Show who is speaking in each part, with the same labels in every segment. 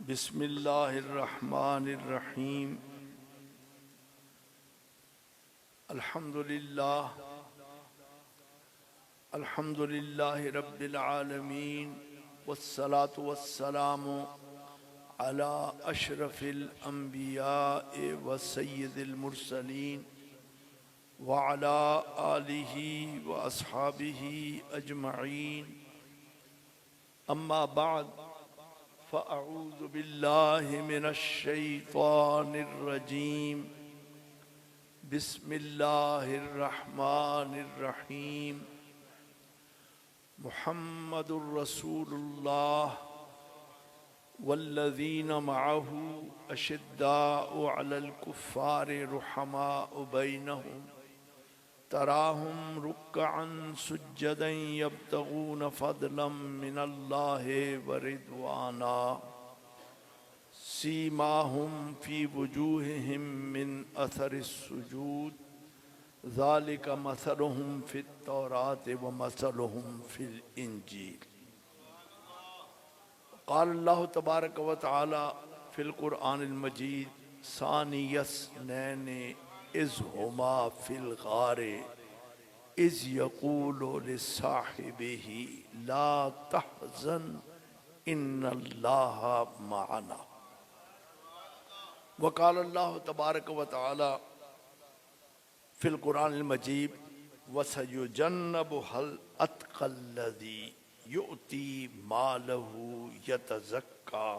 Speaker 1: बिस्मिल्लाहिर्रहमानिर्रहीम। अल्हम्दुलिल्लाहि रब्बिल आलमीन वस्सलातु वस्सलामु अला अशरफिल अंबिया व सय्यिदिल मुरसलीन व अला आलिहि व अस्हाबिहि अजमईन। अम्मा बाद फ़अऊज़ु बिल्लाहि मिनश शैतानिर रजीम। बिस्मिल्लाहिर रहमानिर रहीम। मुहम्मदुर रसूलुल्लाह वल्लज़ीना मअहू अशिद्दाउ अलल कुफ़्फ़ारि रुहमाउ बैनहुम तराहुम रुक्अन सुज्जदन यब्तगून फ़ज़लन मिनल्लाहि व रिज़वाना सीमाहुम फ़ी वुजूहिहिम मिन अथरिस सुजूद ज़ालिका मसलुहुम फ़ित तौरात व मसलुहुम फ़िल इंजील। क़ाल अल्लाहु तबारक व तआला फ़िल क़ुरआनिल मजीद सानियस्नैनि इज़ हुमा फ़िल ग़ारि इज़ यक़ूलु लिसाहिबिही ला तहज़न इन्नल्लाहा मअना। व क़ाल अल्लाहु तबारक व तआला फ़िल क़ुरआनिल मजीद वसयुजन्नबुहल अत्क़ल्लज़ी युअती मालहू यतज़क्का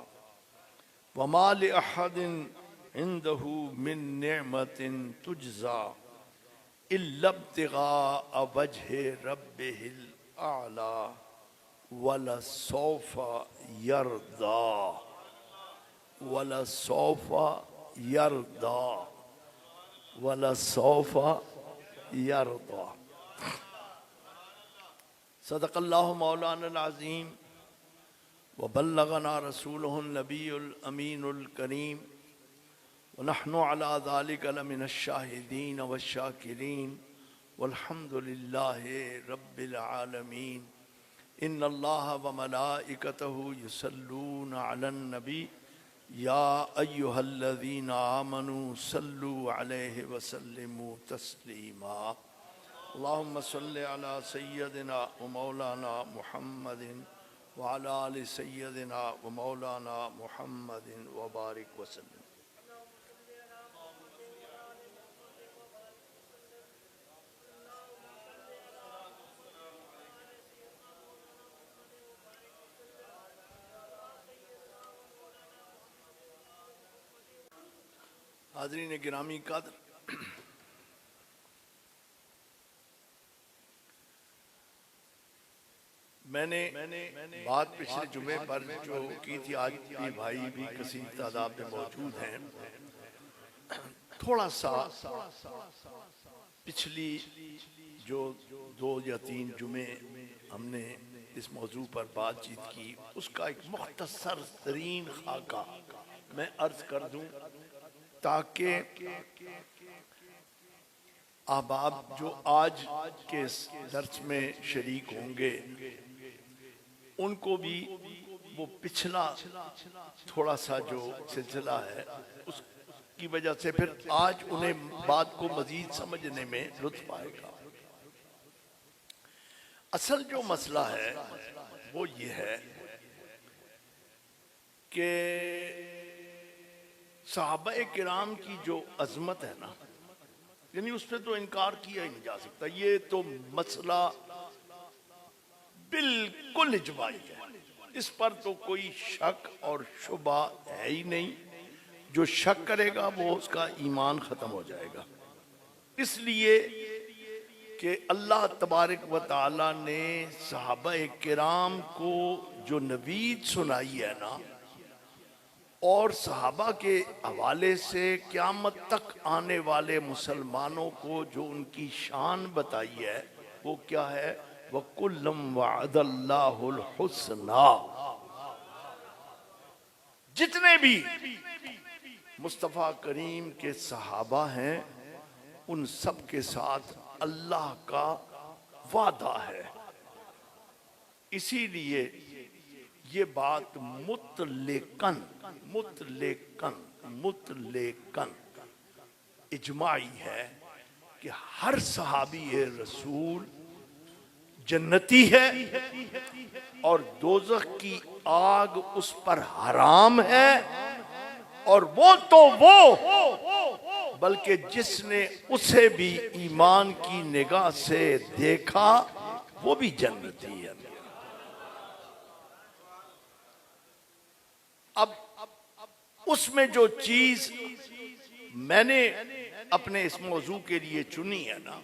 Speaker 1: वमा लिअहदिन इंदहू मिन निअमतिन तुजज़ा इल्ला इब्तिग़ाअ वजहि रब्बिहिल आला वलसौफ़ा यरदा वलसौफ़ा यरदा वलसौफ़ा यरदा। सदक़ल्लाहु मौलाना अज़ीम व बल्लगना रसूलुहुन नबियुल अमीनुल करीम व नहनु अला ज़ालिका लमिनश शाहिदीन व शाकिरीन वल्हम्दुलिल्लाहि रब्बिल आलमीन। इन्नल्लाह व मलाइकतहु युसल्लूना अलन नबी या अय्युहल्लज़ीना आमनू सल्लु अलैहि व सल्लिमू तस्लीमा। अल्लाहुम्मा सल्लि अला सय्यदिना व मौलाना मुहम्मदिन व अला आलि सय्यदिना व मौलाना मुहम्मदिन व बारिक वसल्लम। हाज़रीन गिरामी कद्र, मैंने बात पिछले जुमे पर जो की थी, आज भी भाई भी कसीर तादाद में मौजूद हैं। थोड़ा सा पिछली जो 2 या 3 जुमे हमने इस मौजू पर बातचीत की, उसका एक मुख्तसर तरीन खाका मैं अर्ज कर दूं ताकि अहबाब जो आज के दर्स में शरीक होंगे उनको भी वो पिछला थोड़ा सा जो सिलसिला है उसकी वजह से फिर आज उन्हें बात को मजीद समझने में लुत्फ आएगा। असल जो मसला है वो ये है कि सहाबा किराम की जो अजमत है ना, यानी उस पर तो इनकार किया ही नहीं जा सकता। ये तो मसला बिल्कुल इजमाई है, इस पर तो कोई शक और शुबा है ही नहीं। जो शक करेगा वो उसका ईमान खत्म हो जाएगा। इसलिए कि अल्लाह तबारक व तआला ने सहाबा किराम को जो नवीद सुनाई है ना, और सहाबा के हवाले से क़यामत तक आने वाले मुसलमानों को जो उनकी शान बताई है वो क्या है? वकुल्लम वअदल्लाहुल हुस्ना। जितने भी मुस्तफ़ा करीम के सहाबा हैं उन सब के साथ अल्लाह का वादा है। इसीलिए ये बात मुतलेकन मुतलेकन मुतलेकन इजमाई है कि हर सहाबी रसूल जन्नती है और दोज़ख की आग उस पर हराम है, और वो तो वो बल्कि जिसने उसे भी ईमान की निगाह से देखा वो भी जन्नती है। अब उसमें जो चीज मैंने अपने इस मौजू के लिए चुनी है ना,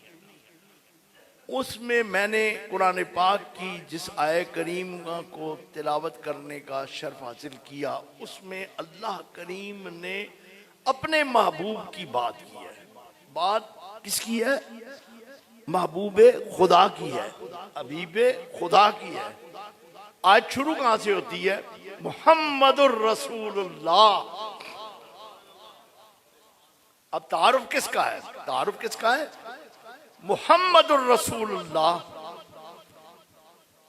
Speaker 1: उसमें मैंने कुरान पाक की जिस आय करीम को तिलावत करने का शर्फ हासिल किया, उसमें अल्लाह करीम ने अपने महबूब की बात की है। बात किसकी है? महबूब खुदा की है, हबीब खुदा की है। आज शुरू कहां से होती है? मुहम्मदुर रसूलुल्लाह। अब तारुफ किसका है? तारुफ किसका है? मुहम्मदुर रसूलुल्लाह।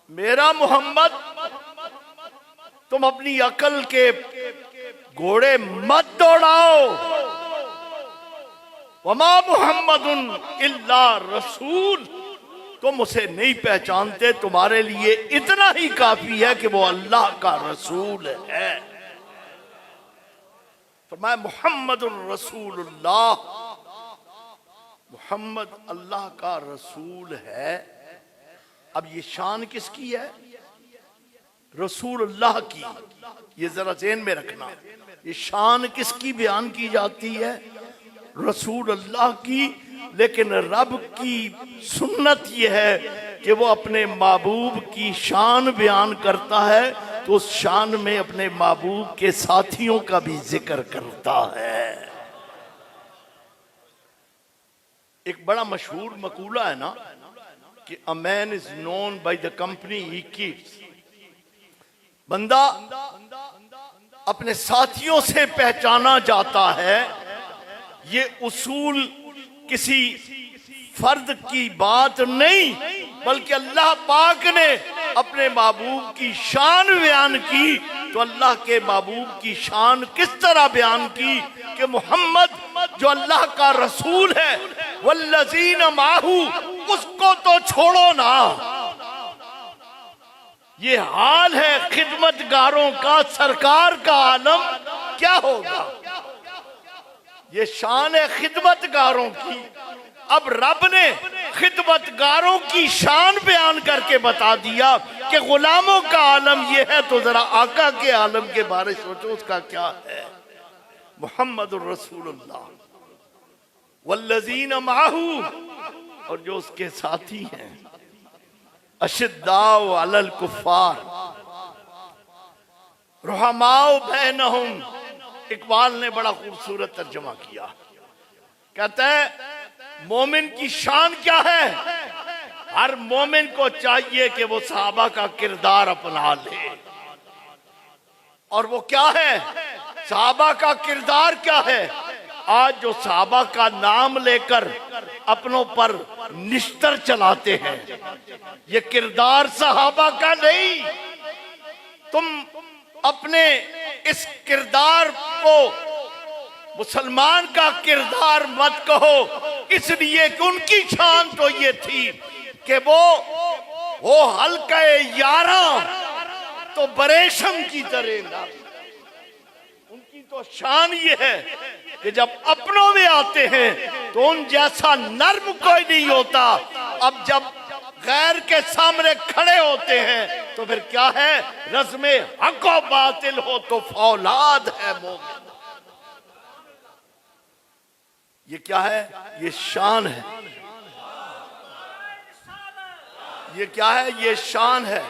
Speaker 1: मेरा मोहम्मद, तुम अपनी अकल के घोड़े मत दौड़ाओ। वमा मुहम्मदुन इल्ला रसूल, तुम उसे नहीं पहचानते, तुम्हारे लिए इतना ही काफी है कि वो अल्लाह का रसूल है। फरमाया मुहम्मदुर रसूलुल्लाह, मोहम्मद अल्लाह का रसूल है। अब ये शान किसकी है? रसूल अल्लाह की। ये जरा ज़हन में रखना, ये शान किसकी बयान की जाती है? रसूल अल्लाह की। लेकिन रब की सुन्नत यह है कि वो अपने महबूब की शान बयान करता है तो उस शान में अपने महबूब के साथियों का भी जिक्र करता है। एक बड़ा मशहूर मकूला है ना कि a man is known by the company he keeps. बंदा अपने साथियों से पहचाना जाता है। ये उसूल किसी फर्द की बात नहीं, बल्कि अल्लाह पाक ने अपने महबूब की शान बयान की। तो अल्लाह के महबूब की शान किस तरह बयान की कि मोहम्मद जो अल्लाह का रसूल है, वल्लज़ीन माहू, उसको तो छोड़ो ना। ये हाल है खिदमतगारों का, सरकार का आलम क्या होगा? ये शान है खिदमतगारों की। अब रब ने खिदमतगारों की शान बयान करके बता दिया कि गुलामों का आलम ये है, तो जरा आका के आलम के बारे में सोचो, उसका क्या है? मुहम्मदुर रसूलुल्लाह वल्लज़ीन माहू, और जो उसके साथी हैं, अशिद्दाउ अलल कुफ्फार रुहमाउ बैनहुम। इकबाल ने बड़ा खूबसूरत तर्जुमा किया। कहता है मोमिन की शान क्या है? हर मोमिन को चाहिए कि वो सहाबा का किरदार अपना ले। और वो क्या है? सहाबा का किरदार क्या है? आज जो सहाबा का नाम लेकर अपनों पर निश्तर चलाते हैं, ये किरदार सहाबा का नहीं। तुम अपने इस किरदार को मुसलमान का किरदार मत कहो, इसलिए कि उनकी शान तो ये थी कि वो हल्का यारा तो बरेशम की तरह ना। उनकी तो शान ये है कि जब अपनों में आते हैं तो उन जैसा नर्म कोई नहीं होता। अब जब गैर के सामने खड़े होते हैं तो फिर क्या है? रज़्मे हक व बातिल हो तो फौलाद है मोमिन। ये क्या है? ये शान है। ये क्या है? ये शान है।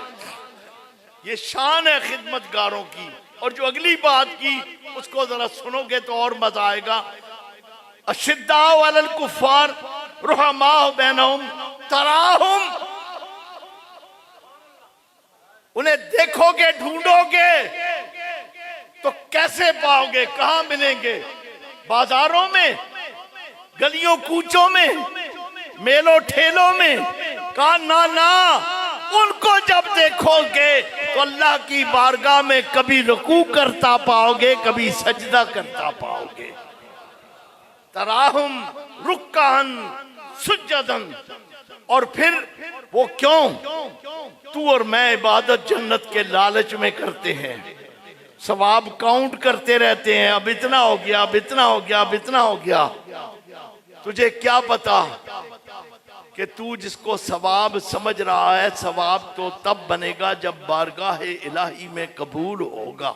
Speaker 1: ये शान है खिदमतगारों की। और जो अगली बात की उसको जरा सुनोगे तो और मजा आएगा। अशिद्दाउ अलल कुफ्फार रुहमाउ बैनहुम तराहुम, उन्हें देखोगे, ढूंढोगे तो कैसे पाओगे? कहां मिलेंगे? बाजारों में, गलियों कूचों में, मेलों ठेलों में? कहा ना ना, उनको जब देखोगे तो अल्लाह की बारगाह में कभी रुकू करता पाओगे, कभी सजदा करता पाओगे। तराहुम रुक्कान सुज्जदन। और फिर वो क्यों? तू और मैं इबादत जन्नत के लालच में करते हैं, सवाब काउंट करते रहते हैं, अब इतना हो गया, अब इतना हो गया, अब इतना हो गया। तुझे क्या पता कि तू जिसको सवाब समझ रहा है, सवाब तो तब बनेगा जब बारगाह इलाही में कबूल होगा।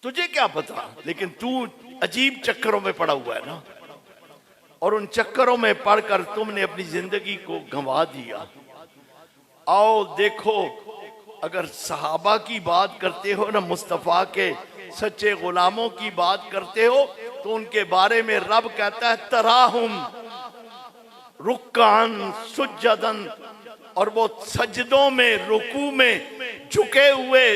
Speaker 1: तुझे क्या पता, लेकिन तू अजीब चक्करों में पड़ा हुआ है ना, और उन चक्करों में पड़कर तुमने अपनी जिंदगी को गंवा दिया। आओ देखो, अगर सहाबा की बात करते हो ना, मुस्तफ़ा के सच्चे गुलामों की बात करते हो, तो उनके बारे में रब कहता है तराहुम रुक्कान सुज्जदन। और वो सजदों में, रुकू में झुके हुए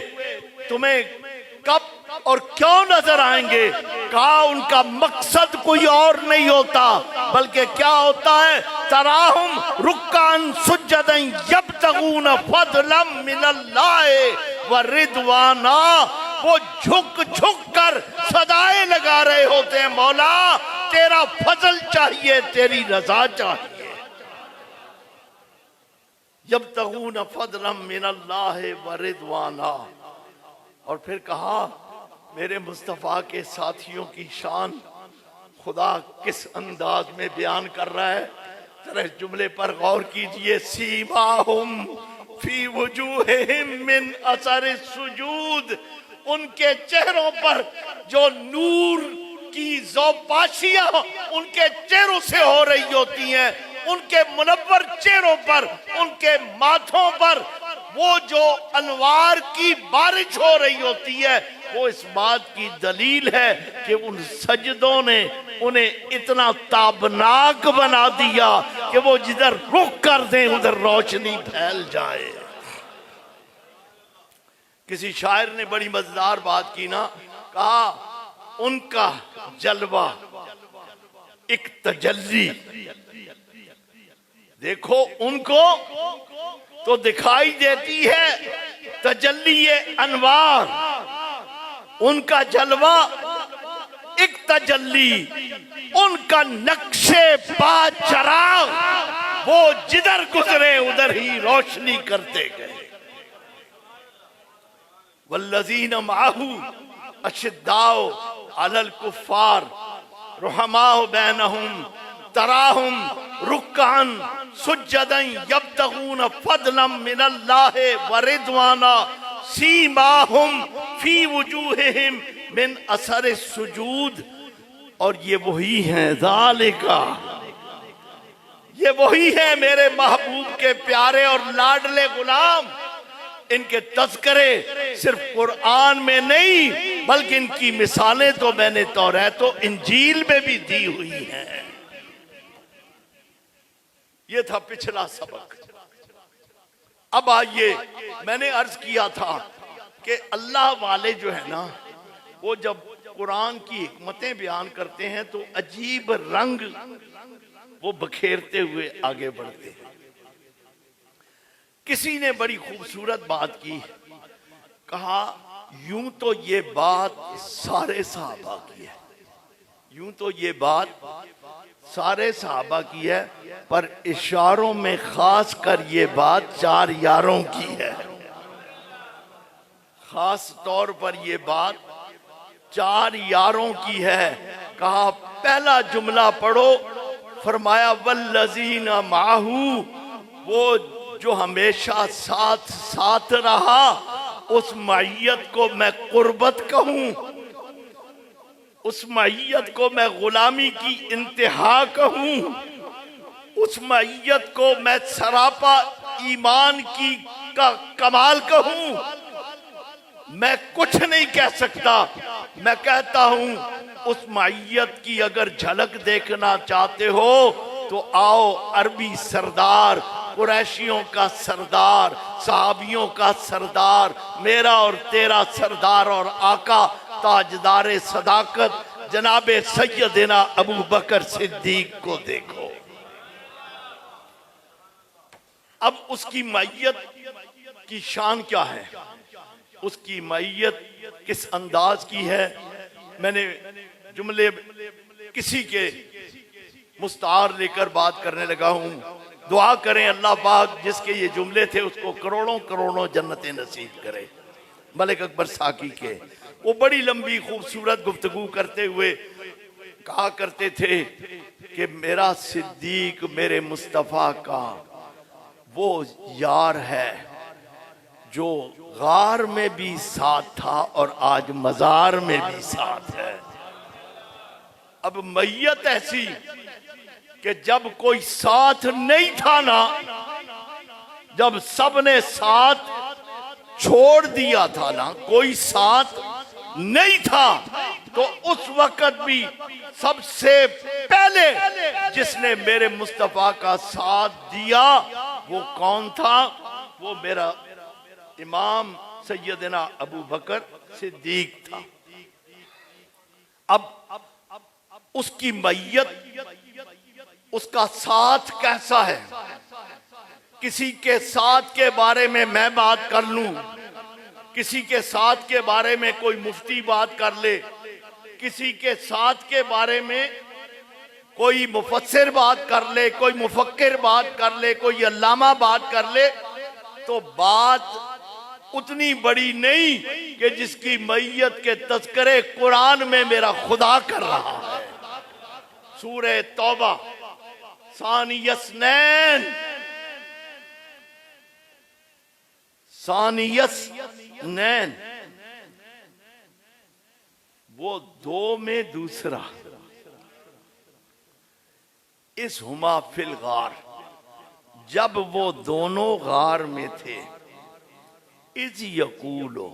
Speaker 1: तुम्हें कब और क्यों नजर आएंगे? कहा उनका मकसद कोई और नहीं होता, बल्कि क्या होता है? तराहुम रुक्कान सुज्जदन यब्तगून फदलम मिनल्लाहि व रिदवाना। वो झुक झुक कर सदाएं लगा रहे होते हैं, मौला तेरा फजल चाहिए, तेरी रजा चाहिए। यब्तगून फदलम मिनल्लाहि व रिदवाना। और फिर कहा मेरे मुस्तफ़ा के साथियों की शान खुदा किस अंदाज में बयान कर रहा है, जरा इस जुमले पर गौर कीजिए। सीमाहुम फी वजूहिहिम मिन असर सुजूद। उनके चेहरों पर जो नूर की ज़ौपाशियां उनके चेहरों से हो रही होती हैं, उनके मुनव्वर चेहरों पर, उनके माथों पर वो जो अनवार की बारिश हो रही होती है, वो इस बात की दलील है कि उन सजदों ने उन्हें इतना ताबनाक बना दिया कि वो जिधर रुख कर दें उधर रोशनी फैल जाए। किसी शायर ने बड़ी मजेदार बात की ना, कहा उनका जलवा एक तजल्ली। देखो उनको तो दिखाई देती है तजल्ली अनवार, उनका जलवा एक तजल्ली, उनका नक्शे पा चराग, वो जिधर गुजरे उधर ही रोशनी करते गए। वल्लज़ीन माहू अशिद्दाउ अलल कुफ्फार रुहमाउ बैनहुम तराहुम रुक्कान सुज्जदन यब्तगून फदलम मिनल्लाहि व रिदवाना सीमाहुम फी वजूहिहिम मिन असर सुजूद। और ये वही है ज़ालिका, ये वही है मेरे महबूब के प्यारे और लाडले गुलाम। इनके तज़किरे सिर्फ कुरान में नहीं, बल्कि इनकी मिसालें तो मैंने तौरात और इंजील में भी दी हुई हैं। ये था पिछला सबक। अब आइए, मैंने अर्ज किया था कि अल्लाह वाले जो है ना, वो जब कुरान की हिकमतें बयान करते हैं तो अजीब रंग वो बखेरते हुए आगे बढ़ते हैं। किसी ने बड़ी खूबसूरत बात की, कहा यूं तो ये बात सारे सहाबा की है, यूं तो ये बात सारे सहाबा की है, पर इशारों में खास कर ये बात 4 यारों की है। खास तौर पर ये बात 4 यारों की है। कहा पहला जुमला पढ़ो, फरमाया वल्लज़ीना माहू, वो जो हमेशा साथ साथ रहा, उस मईयत को मैं कुर्बत कहूं, उस मईयत को मैं गुलामी की इंतहा कहूं, उस मईयत को मैं सरापा ईमान की का कमाल कहूं। मैं कुछ नहीं कह सकता, मैं कहता हूं उस मईयत की अगर झलक देखना चाहते हो तो आओ, अरबी सरदार, कुरैशियों का सरदार, सहाबियों का सरदार, मेरा और तेरा सरदार और आका, ताजदारे सदाकत जनाबे सैयदना अबू बकर सिद्दीक को देखो। अब उसकी मैयत की शान क्या है, उसकी मैयत किस अंदाज की है। मैंने जुमले किसी के मुस्तार लेकर बात करने लगा हूं। दुआ करें अल्लाह पाक जिसके ये जुमले थे उसको करोड़ों करोड़ों जन्नतें नसीब करे। मलिक अकबर साकी के वो बड़ी लंबी खूबसूरत गुफ्तगू करते हुए कहा करते थे कि मेरा सिद्दीक मेरे मुस्तफ़ा का वो यार है जो गार में भी साथ था और आज मजार में भी साथ है। अब मैयत ऐसी कि जब कोई साथ नहीं था ना, जब सबने साथ छोड़ दिया था ना, कोई साथ नहीं था, तो उस वक्त भी सबसे पहले जिसने मेरे मुस्तफा का साथ दिया वो कौन था? वो मेरा इमाम सैयदना अबू बकर सिद्दीक था। अब उसकी मैयत, उसका साथ कैसा है? किसी के साथ के बारे में मैं बात कर लूं, किसी के साथ के बारे में कोई मुफ्ती बात कर ले, किसी के साथ के बारे में कोई मुफस्सिर बात कर ले, कोई मुफक्किर बात कर ले, कोई अल्लामा बात कर ले, तो बात उतनी बड़ी नहीं कि जिसकी मैयत के तज़किरे कुरान में मेरा खुदा कर रहा है। सूरह तौबा सानियस्नैन, सानियस्नैन, वो दो में दूसरा। इस हुमा फिल गार, जब वो दोनों गार में थे, इज यकूलो,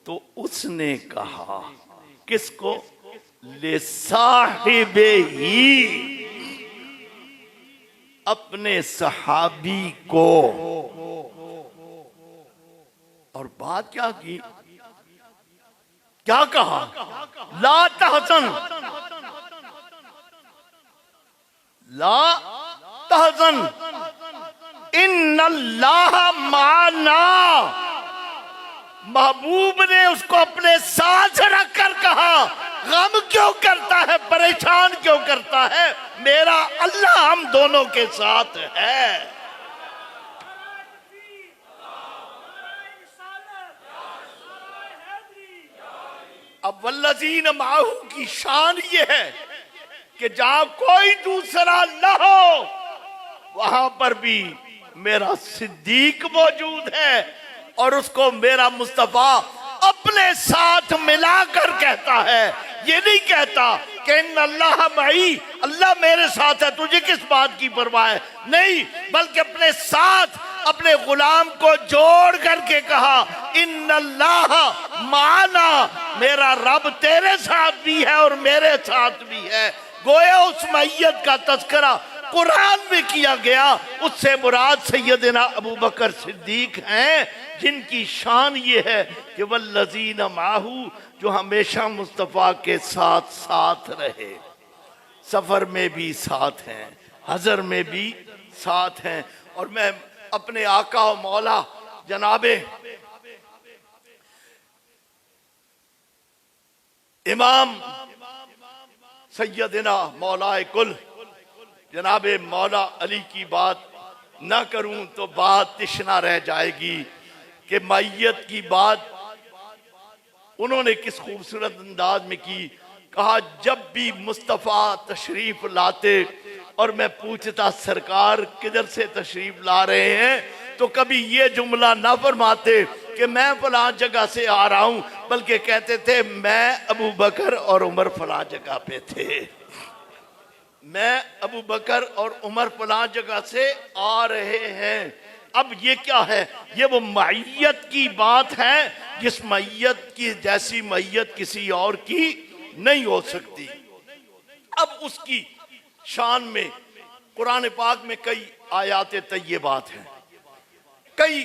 Speaker 1: तो उसने कहा किसको? ले साहिबे ही, अपने सहाबी को। और बात क्या की, क्या कहा? ला तहज़न, ला तहज़न इन्नल्लाह माना। महबूब ने उसको अपने साथ रखकर कहा, गम क्यों करता है, परेशान क्यों करता है, मेरा अल्लाह हम दोनों के साथ है। अब वल्लज़ीन माहू की शान ये है कि जहां कोई दूसरा न हो वहां पर भी मेरा सिद्दीक मौजूद है और उसको मेरा मुस्तफा अपने साथ मिलाकर कहता है। ये नहीं कहता कि अल्लाह मई, अल्लाह मेरे साथ है, तुझे किस बात की परवाह है, नहीं, बल्कि अपने साथ अपने गुलाम को जोड़ करके कहा इन्नल्लाह माना, मेरा रब तेरे साथ भी है और मेरे साथ भी है। गोया उस मैयत का तज़किरा कुरान में किया गया, उससे मुराद सैयदना अबू बकर सिद्दीक हैं, जिनकी शान ये है कि वल्लज़ीन माहू, जो हमेशा मुस्तफ़ा के साथ साथ रहे, सफर में भी साथ हैं, हजर में भी साथ हैं। और मैं अपने आका और मौला जनाबे इमाम सैयदना मौलाए कुल जनाबे मौला अली की बात ना करूं तो बात तिश्ना रह जाएगी कि मैयत की बात उन्होंने किस खूबसूरत अंदाज में की। कहा जब भी मुस्तफ़ा तशरीफ लाते और मैं पूछता सरकार किधर से तशरीफ ला रहे हैं, तो कभी ये जुमला ना फरमाते कि मैं फलां जगह से आ रहा हूं, बल्कि कहते थे मैं अबू बकर और उमर फलां जगह पे थे, मैं अबू बकर और उमर फलां जगह से आ रहे हैं। अब ये क्या है? ये वो मैयत की बात है जिस मैयत की जैसी मैयत किसी और की नहीं हो सकती। अब उसकी शान में कुरान पाक में कई आयात तय्यबात हैं, कई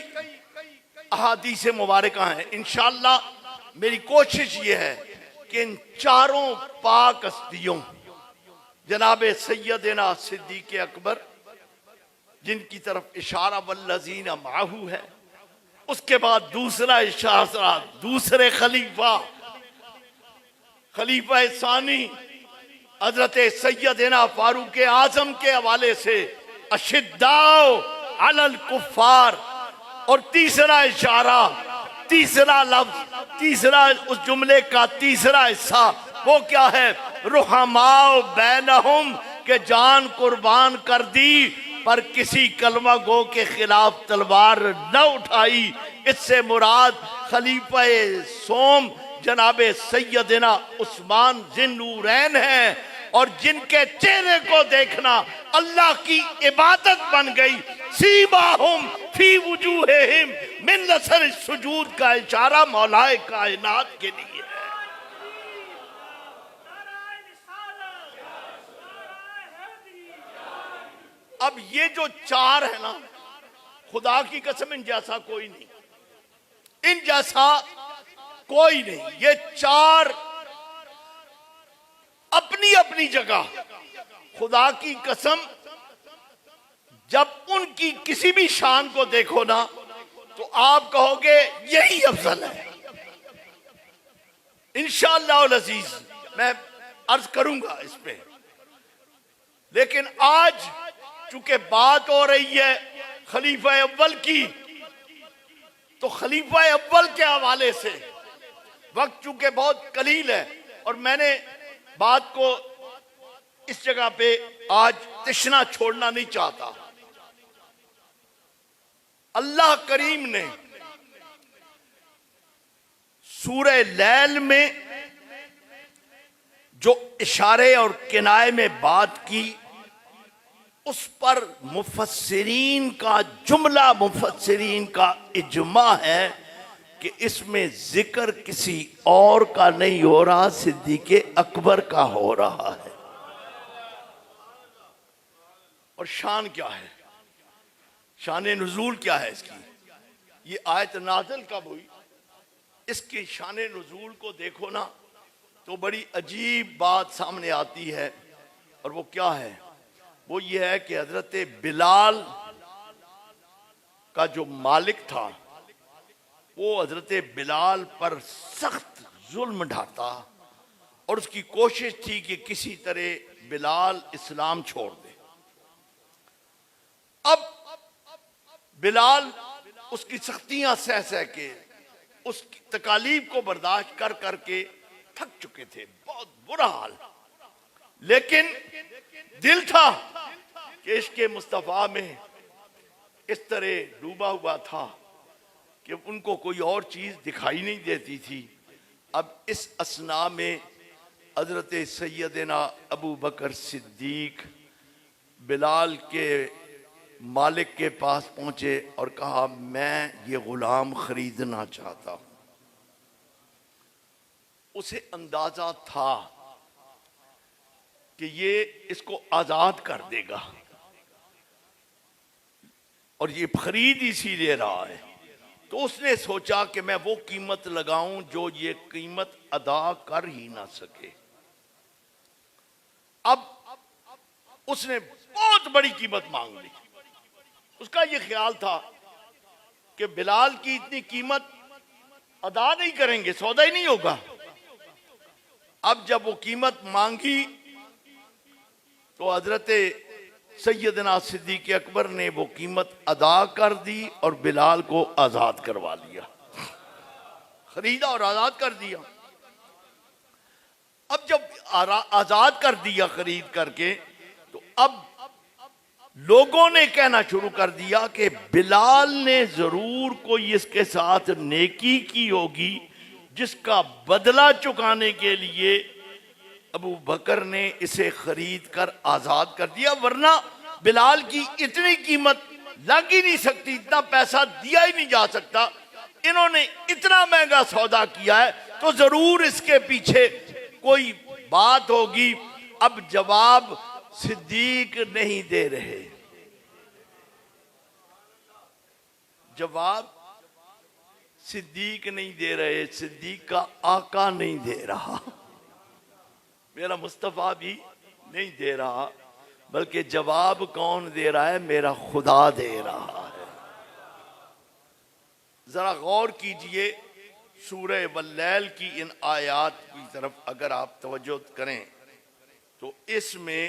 Speaker 1: अहादीस मुबारका हैं। इंशाअल्लाह मेरी कोशिश ये है कि इन चारों पाक हस्तियों जनाबे सैयदना सिद्दीक़ अकबर, जिनकी तरफ इशारा वल्लज़ीना माहू है। उसके बाद दूसरा इशारा दूसरे खलीफा सानी हजरत सैयदना फारूक आजम के हवाले से अशिद्दाओ अलल कुफ्फार। और तीसरा इशारा, तीसरा लफ्ज, तीसरा उस जुमले का तीसरा हिस्सा वो क्या है? रुहमाओ बैनहुम, के जान कुर्बान कर दी पर किसी कलमा गो के खिलाफ तलवार न उठाई। इससे मुराद खलीफा सोम जनाबे सैयदना उस्मान ज़िन्नूरैन है, और जिनके चेहरे को देखना अल्लाह की इबादत बन गई। सीमाहुम फी वुजूहिहिम मिन असर सुजूद का इशारा मौलाए कायनात के लिए है। अब ये जो चार है ना, खुदा की कसम इन जैसा कोई नहीं, इन जैसा कोई नहीं। ये चार अपनी अपनी जगह, खुदा की कसम, जब उनकी किसी भी शान को देखो ना तो आप कहोगे यही अफजल है। इंशाअल्लाह अज़ीज मैं अर्ज करूंगा इस पे, लेकिन आज चूंकि बात हो रही है खलीफा अव्वल की, तो खलीफा अव्वल के हवाले से वक्त चूंकि बहुत कलील है और मैंने बात को इस जगह पे आज तिश्ना छोड़ना नहीं चाहता। अल्लाह करीम ने सूरह लैल में जो इशारे और किनाए में बात की, उस पर मुफस्सिरीन का जुमला, मुफस्सिरीन का इजमा है कि इसमें जिक्र किसी और का नहीं हो रहा, सिद्दीक़ अकबर का हो रहा है। और शान क्या है, शान नुज़ूल क्या है इसकी? ये आयत नाज़िल कब हुई, इसकी शान नुज़ूल को देखो ना तो बड़ी अजीब बात सामने आती है। और वो क्या है? वो ये है कि हजरत बिलाल का जो मालिक था वो हजरत बिलाल पर सख्त जुल्म ढाता और उसकी कोशिश थी कि किसी तरह बिलाल इस्लाम छोड़ दे। अब बिलाल उसकी सख्तियां सह सह के, उसकी तकालीफ को बर्दाश्त कर करके थक चुके थे, बहुत बुरा हाल। लेकिन दिल था कि इश्क़ मुस्तफ़ा में इस तरह डूबा हुआ था कि उनको कोई और चीज दिखाई नहीं देती थी। अब इस असना में हजरत सैयदना अबू बकर सिद्दीक बिलाल के मालिक के पास पहुंचे और कहा, मैं ये गुलाम खरीदना चाहता हूं। उसे अंदाजा था कि ये इसको आजाद कर देगा और ये खरीद इसीलिए रहा है। तो उसने सोचा कि मैं वो कीमत लगाऊं जो ये कीमत अदा कर ही ना सके। अब उसने बहुत बड़ी कीमत मांग ली। उसका ये ख्याल था कि बिलाल की इतनी कीमत अदा नहीं करेंगे, सौदा ही नहीं होगा। अब जब वो कीमत मांगी तो हजरत सैयदना सिद्दीक़ अकबर ने वो कीमत अदा कर दी और बिलाल को आजाद करवा लिया, खरीदा और आजाद कर दिया। अब जब आजाद कर दिया खरीद करके, तो अब लोगों ने कहना शुरू कर दिया कि बिलाल ने जरूर कोई इसके साथ नेकी की होगी जिसका बदला चुकाने के लिए अबू बकर ने इसे खरीद कर आजाद कर दिया, वरना बिलाल की इतनी कीमत लग ही नहीं सकती, इतना पैसा दिया ही नहीं जा सकता। इन्होंने इतना महंगा सौदा किया है तो जरूर इसके पीछे कोई बात होगी। अब जवाब सिद्दीक नहीं दे रहे, जवाब सिद्दीक नहीं दे रहे, सिद्दीक का आका नहीं दे रहा, मेरा मुस्तफा भी नहीं दे रहा। बल्कि जवाब कौन दे रहा है? मेरा खुदा दे रहा है। जरा गौर कीजिए सूरह वल्लैल की इन आयात की तरफ अगर आप तवज्जो करें तो इसमें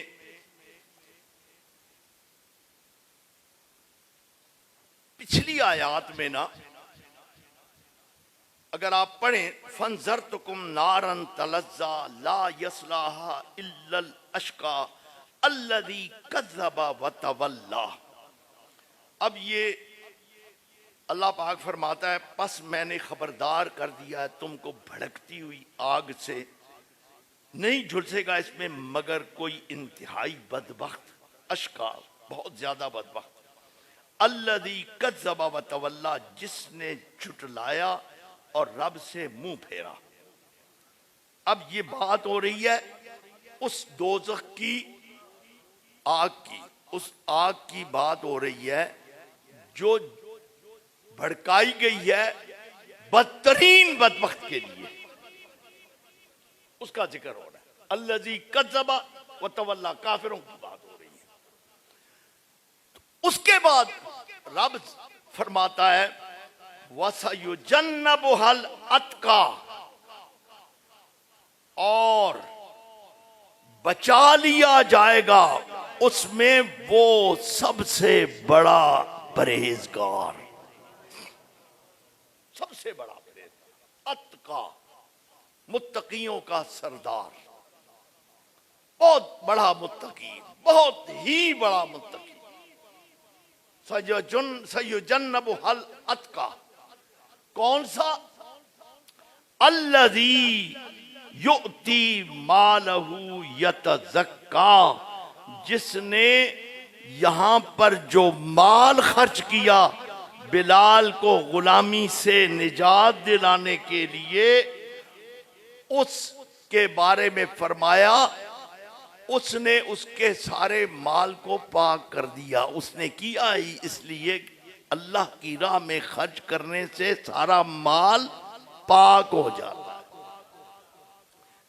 Speaker 1: पिछली आयात में ना अगर आप पढ़ें, फंजरतुकुम नारन तलज्जा ला यस्लाहा इल्लल अशका अल्लज़ी कज़्ज़बा व तवल्ला। अब ये अल्लाह पाक फरमाता है, बस मैंने खबरदार कर दिया है तुमको भड़कती हुई आग से, नहीं झुलसेगा इसमें मगर कोई इंतहाई बदबख्त, अशका बहुत ज्यादा बदबख्त, अल्लज़ी कज़्ज़बा व तवल्ला जिसने झुटलाया और रब से मुंह फेरा। अब ये बात हो रही है उस दोज़ख की आग की, उस आग की बात हो रही है जो भड़काई गई है बदतरीन बदबख्त के लिए, उसका जिक्र हो रहा है। अल्लज़ी कज़्ज़बा व तवल्ला, काफिरों की बात हो रही है। तो उसके बाद रब फरमाता है वसयुजन्नबुहल अत्का, और बचा लिया जाएगा उसमें वो सबसे बड़ा परहेजगार, सबसे बड़ा परहेजगार, अत्का मुत्तकियों का सरदार, बहुत बड़ा मुत्तकी, बहुत ही बड़ा मुत्तकी। सयुजन्नबुहल अत्का, कौन सा? अल्लज़ी युअती मालहू यतज़क्का, जिसने यहां पर जो माल खर्च किया बिलाल को गुलामी से निजात दिलाने के लिए, उसके बारे में फरमाया उसने उसके सारे माल को पाक कर दिया। उसने किया ही इसलिए अल्लाह की राह में खर्च करने से सारा माल पाक हो जाता है।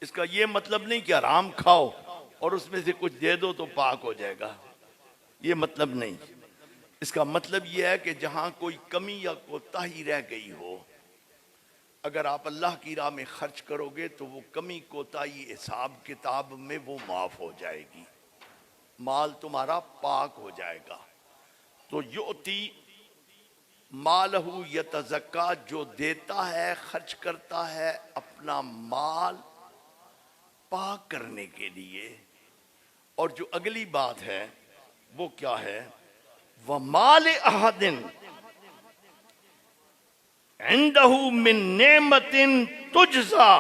Speaker 1: इसका ये मतलब नहीं कि हराम खाओ और उसमें से कुछ दे दो तो पाक हो जाएगा, ये मतलब नहीं। इसका मतलब यह है कि जहां कोई कमी या कोताही रह गई हो, अगर आप अल्लाह की राह में खर्च करोगे तो वो कमी कोताही हिसाब किताब में वो माफ हो जाएगी, माल तुम्हारा पाक हो जाएगा। तो युअती मालहू यतज़क्का, जो देता है, खर्च करता है अपना माल पाक करने के लिए। और जो अगली बात है वो क्या है? व माल अहदिन इंदहू मिन नेमतिन तुजज़ा,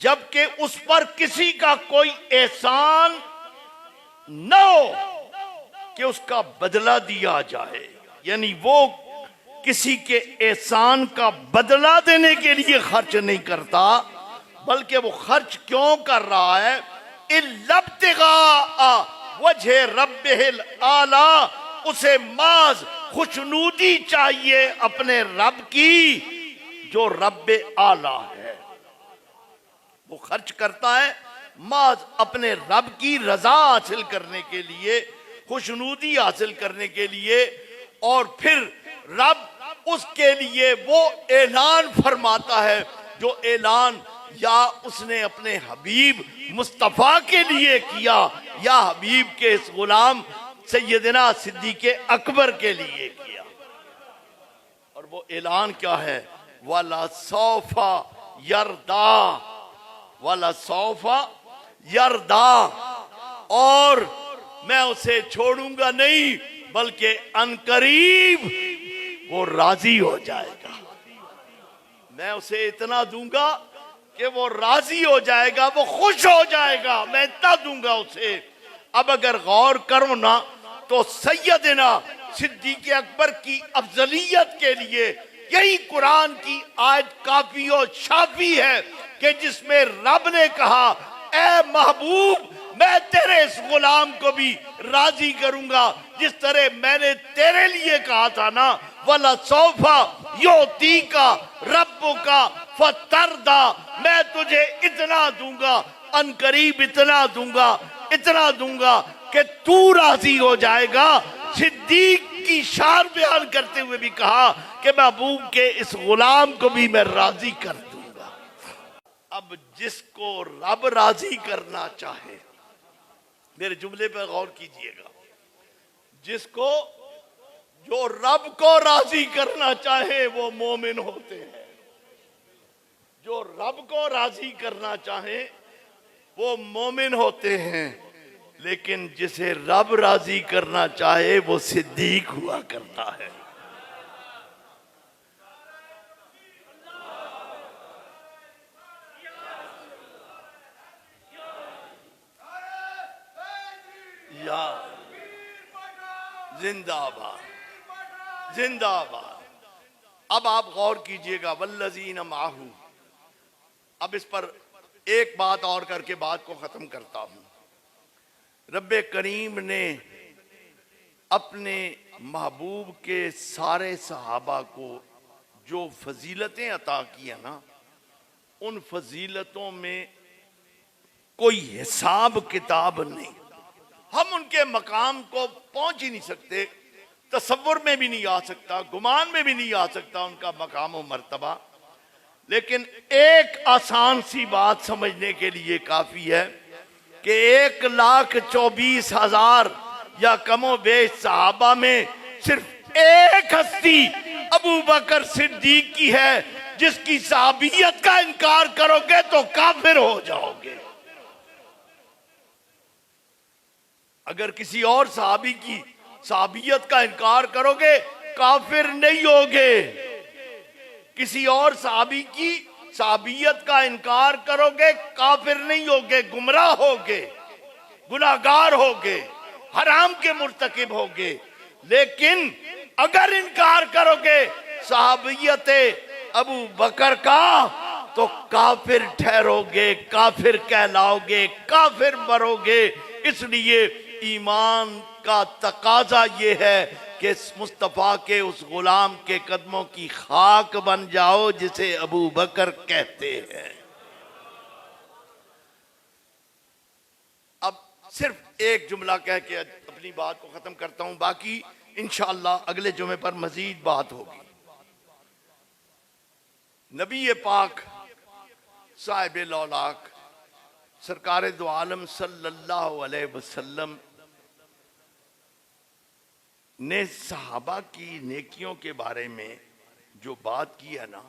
Speaker 1: जबकि उस पर किसी का कोई एहसान न हो कि उसका बदला दिया जाए, यानी वो किसी के एहसान का बदला देने के लिए खर्च नहीं करता, बल्कि वो खर्च क्यों कर रहा है? इल्लब्तिगा वजह रब्बिहिल आला, उसे माज खुशनूदी चाहिए अपने रब की जो रब्बे आला है। वो खर्च करता है माज अपने रब की रजा हासिल करने के लिए, खुशनूदी हासिल करने के लिए, और फिर रब उसके लिए वो ऐलान फरमाता है जो ऐलान या उसने अपने हबीब मुस्तफा के लिए किया या हबीब के इस गुलाम सैयदना सिद्दीक़ अकबर के लिए किया। और वो ऐलान क्या है? वाला सौफा यरदा, वाला सौफा यरदा, और मैं उसे छोड़ूंगा नहीं बल्कि अनकरीब वो राजी हो जाएगा। मैं उसे इतना दूंगा कि वो राजी हो जाएगा, वो खुश हो जाएगा, मैं इतना दूंगा उसे। अब अगर गौर करो ना तो सैयदना सिद्दीक़ अकबर की अफजलियत के लिए यही कुरान की आयत काफी और शाफी है कि जिसमें रब ने कहा, ए महबूब मैं तेरे इस गुलाम को भी राजी करूंगा जिस तरह मैंने तेरे लिए कहा था ना, वला सौफा योती का रब्बु का फतरदा, मैं तुझे इतना दूंगा, अनकरीब इतना दूंगा, इतना दूंगा कि तू राजी हो जाएगा। सिद्दीक की शान बयान करते हुए भी कहा कि महबूब के इस गुलाम को भी मैं राजी कर दूंगा। अब जिसको रब राजी करना चाहे, मेरे जुमले पर गौर कीजिएगा, जिसको जो रब को राजी करना चाहे वो मोमिन होते हैं। जो रब को राजी करना चाहे वो मोमिन होते हैं, लेकिन जिसे रब राजी करना चाहे वो सिद्दीक हुआ करता है। या जिंदाबाद, जिंदाबाद। अब आप गौर कीजिएगा, वल्लज़ीन माहू। अब इस पर एक बात और करके बात को खत्म करता हूं। रब्बे करीम ने अपने महबूब के सारे सहाबा को जो फजीलतें अता किया ना, उन फजीलतों में कोई हिसाब किताब नहीं। हम उनके मकाम को पहुंच ही नहीं सकते, तसव्वुर में भी नहीं आ सकता, गुमान में भी नहीं आ सकता उनका मकाम और मर्तबा। लेकिन एक आसान सी बात समझने के लिए काफी है कि 1,24,000 या कमो बेश सहाबा में सिर्फ एक हस्ती अबू बकर सिद्दीक की है, जिसकी सहाबियत का इनकार करोगे तो काफिर हो जाओगे। अगर किसी और सहाबी की सहाबियत का इनकार करोगे काफिर नहीं होगे। किसी और सहाबी की सहाबियत का इनकार करोगे काफिर नहीं होगे, गुमराह होगे, गुनाहगार होगे, हराम के मुर्तकिब होगे। लेकिन अगर इनकार करोगे सहाबियत अबू बकर का तो काफिर ठहरोगे, काफिर कहलाओगे, काफिर मरोगे। इसलिए ईमान का तकाजा ये है कि मुस्तफा के उस गुलाम के कदमों की खाक बन जाओ जिसे अबू बकर कहते हैं। अब सिर्फ एक जुमला कह के अपनी बात को खत्म करता हूं, बाकी इंशाअल्लाह अगले जुमे पर मजीद बात होगी। नबी पाक साहिब लौलाक सरकार दो आलम सल्लल्लाहु अलैहि वसल्लम ने सहाबा की नेकियों के बारे में जो बात की है ना,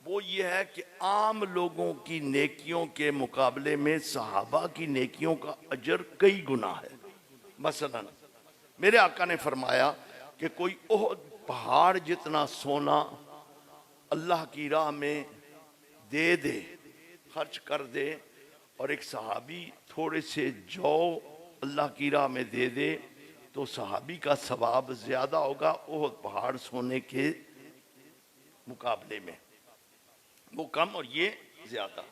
Speaker 1: वो ये है कि आम लोगों की नेकियों के मुकाबले में सहाबा की नेकियों का अजर कई गुना है। मसलन मेरे आका ने फरमाया कि कोई ओहद पहाड़ जितना सोना अल्लाह की राह में दे दे, खर्च कर दे, और एक सहाबी थोड़े से जौ अल्लाह की राह में दे दे, तो सहाबी का सवाब ज्यादा होगा ओहद पहाड़ सोने के मुकाबले में। वो कम और ये ज्यादा।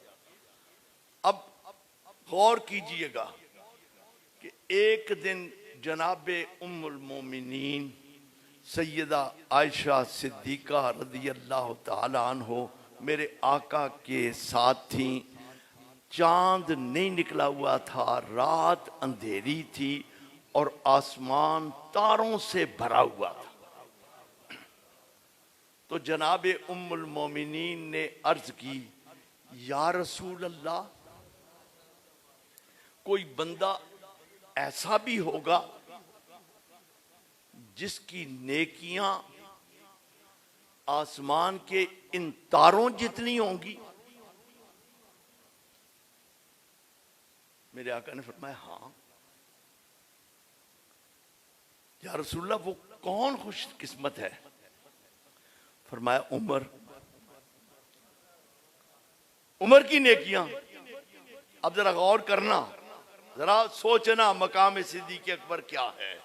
Speaker 1: अब गौर कीजिएगा कि एक दिन जनाबे उम्मुल मोमिनीन सैयदा आयशा सिद्दीका रज़ी अल्लाह तआला अन्हो मेरे आका के साथ थी। चांद नहीं निकला हुआ था, रात अंधेरी थी और आसमान तारों से भरा हुआ था। तो जनाबे उम्मुल मोमिनीन ने अर्ज की, या रसूल अल्लाह, कोई बंदा ऐसा भी होगा जिसकी नेकियां आसमान के इन तारों जितनी होंगी? मेरे आका ने फरमाया हाँ। या रसूलल्लाह, वो कौन खुश किस्मत है? फरमाया उमर। उमर की नेकियां। अब जरा गौर करना, जरा सोचना मकाम सिद्दीक़ अकबर क्या है।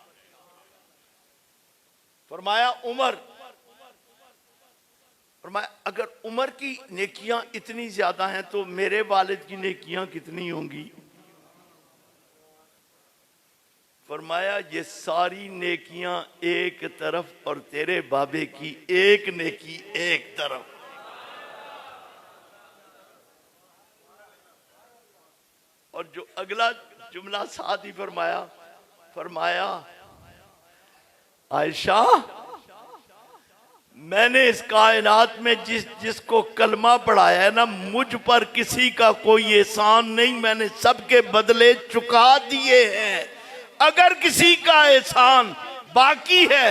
Speaker 1: फरमाया उमर। फरमाया अगर उमर की नेकियां इतनी ज्यादा हैं तो मेरे वालिद की नेकियां कितनी होंगी? फरमाया ये सारी नेकियां एक तरफ और तेरे बाबे की एक नेकी एक तरफ। और जो अगला जुमला साथ ही फरमाया आयशा, मैंने इस कायनात में जिसको कलमा पढ़ाया है ना, मुझ पर किसी का कोई एहसान नहीं, मैंने सबके बदले चुका दिए हैं। अगर किसी का एहसान बाकी है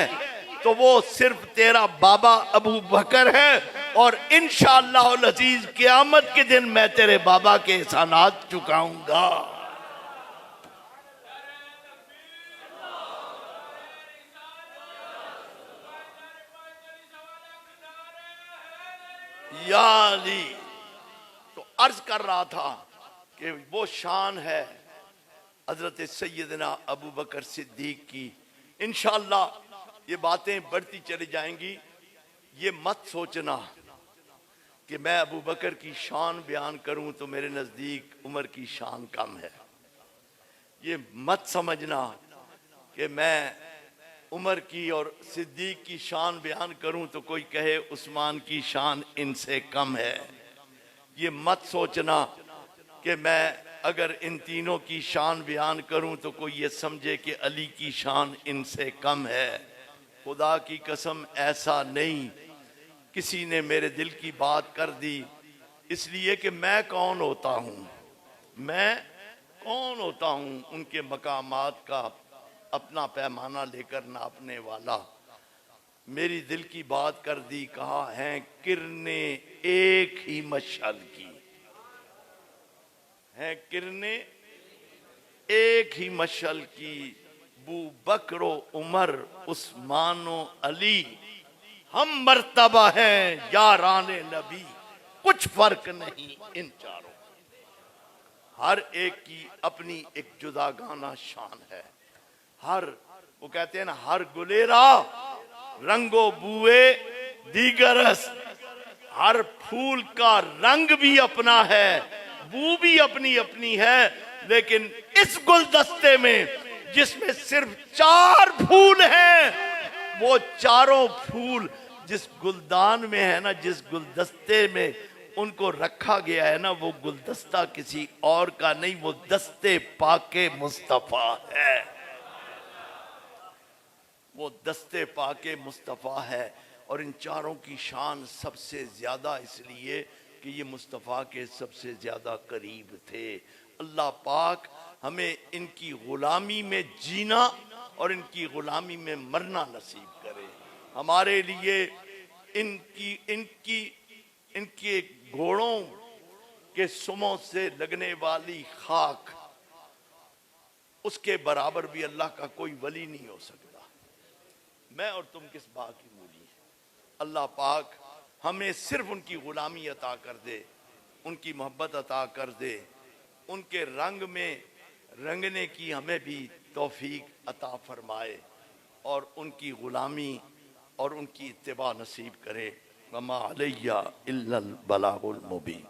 Speaker 1: तो वो सिर्फ तेरा बाबा अबू बकर है, और इंशाअल्लाह अजीज क़यामत के दिन मैं तेरे बाबा के एहसानात चुकाऊंगा। या अली, तो अर्ज कर रहा था कि वो शान है हजरत सैयदना अबू बकर सिद्दीक की। इंशाअल्लाह ये बातें बढ़ती चली जाएंगी। ये मत सोचना कि मैं अबू बकर की शान बयान करूं तो मेरे नजदीक उमर की शान कम है। ये मत समझना कि मैं उमर की और सिद्दीक की शान बयान करूं तो कोई कहे उस्मान की शान इनसे कम है। ये मत सोचना कि मैं अगर इन तीनों की शान बयान करूं तो कोई ये समझे कि अली की शान इनसे कम है। खुदा की कसम ऐसा नहीं। किसी ने मेरे दिल की बात कर दी, इसलिए कि मैं कौन होता हूं उनके मकामात का अपना पैमाना लेकर नापने वाला। मेरी दिल की बात कर दी, कहा है किरने एक ही मशाल की, है किरने एक ही मशाल की, बू बकरो उमर उस्मानो अली, हम मर्तबा हैं याराने नबी, कुछ फर्क नहीं इन चारों। हर एक की अपनी एक जुदागाना शान है। वो कहते हैं ना, हर गुलेरा रंगो बुए दीगरस, हर फूल का रंग भी अपना है, बू भी अपनी अपनी है। लेकिन इस गुलदस्ते में जिसमें सिर्फ 4 फूल हैं, वो चारों फूल जिस गुलदान में है ना, जिस गुलदस्ते में उनको रखा गया है ना, वो गुलदस्ता किसी और का नहीं, वो दस्ते पाके मुस्तफा है। वो दस्ते पाके मुस्तफ़ा है। और इन चारों की शान सबसे ज़्यादा इसलिए कि ये मुस्तफ़ा के सबसे ज़्यादा करीब थे। अल्लाह पाक हमें इनकी ग़ुलामी में जीना और इनकी ग़ुलामी में मरना नसीब करे। हमारे लिए इनके घोड़ों के सुमों से लगने वाली खाक, उसके बराबर भी अल्लाह का कोई वली नहीं हो सकता। मैं और तुम किस बात की मूली है। अल्लाह पाक हमें सिर्फ उनकी गुलामी अता कर दे, उनकी मोहब्बत अता कर दे, उनके रंग में रंगने की हमें भी तौफीक अता फरमाए और उनकी गुलामी और उनकी इत्तिबा नसीब करे। वमा अलैया इल्लल बलागुल मुबीन।